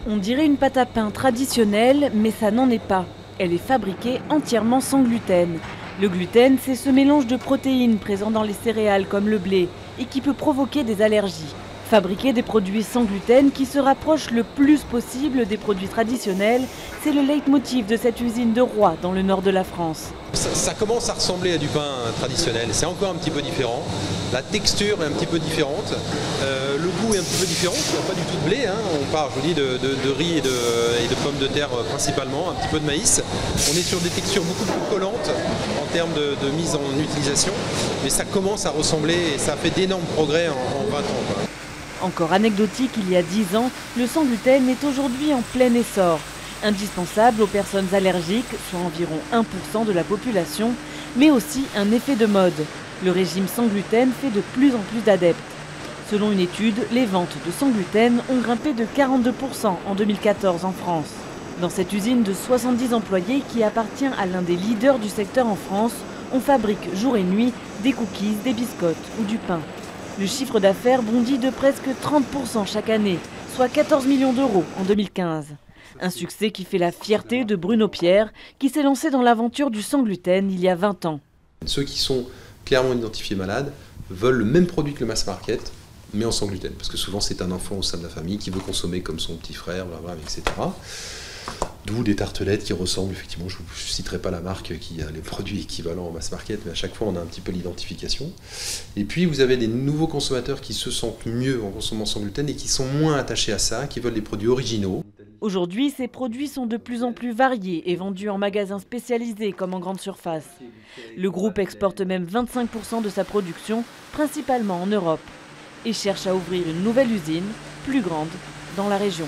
On dirait une pâte à pain traditionnelle, mais ça n'en est pas. Elle est fabriquée entièrement sans gluten. Le gluten, c'est ce mélange de protéines présent dans les céréales comme le blé et qui peut provoquer des allergies. Fabriquer des produits sans gluten qui se rapprochent le plus possible des produits traditionnels, c'est le leitmotiv de cette usine de Roy dans le nord de la France. Ça commence à ressembler à du pain traditionnel, c'est encore un petit peu différent. La texture est un petit peu différente, le goût est un petit peu différent, il n'y a pas du tout de blé, hein. On part, je vous dis, de riz et de pommes de terre principalement, un petit peu de maïs. On est sur des textures beaucoup plus collantes en termes de mise en utilisation, mais ça commence à ressembler et ça a fait d'énormes progrès en 20 ans, quoi. Encore anecdotique, il y a 10 ans, le sans gluten est aujourd'hui en plein essor. Indispensable aux personnes allergiques, soit environ 1% de la population, mais aussi un effet de mode. Le régime sans gluten fait de plus en plus d'adeptes. Selon une étude, les ventes de sans gluten ont grimpé de 42% en 2014 en France. Dans cette usine de 70 employés qui appartient à l'un des leaders du secteur en France, on fabrique jour et nuit des cookies, des biscottes ou du pain. Le chiffre d'affaires bondit de presque 30% chaque année, soit 14 millions d'euros en 2015. Un succès qui fait la fierté de Bruno Pierre, qui s'est lancé dans l'aventure du sans gluten il y a 20 ans. Ceux qui sont clairement identifiés malades veulent le même produit que le mass market, mais en sans gluten. Parce que souvent c'est un enfant au sein de la famille qui veut consommer comme son petit frère, etc. D'où des tartelettes qui ressemblent, effectivement, je ne citerai pas la marque qui a les produits équivalents au mass market, mais à chaque fois on a un petit peu l'identification. Et puis vous avez des nouveaux consommateurs qui se sentent mieux en consommant sans gluten et qui sont moins attachés à ça, qui veulent des produits originaux. Aujourd'hui, ces produits sont de plus en plus variés et vendus en magasins spécialisés comme en grande surface. Le groupe exporte même 25% de sa production, principalement en Europe, et cherche à ouvrir une nouvelle usine, plus grande, dans la région.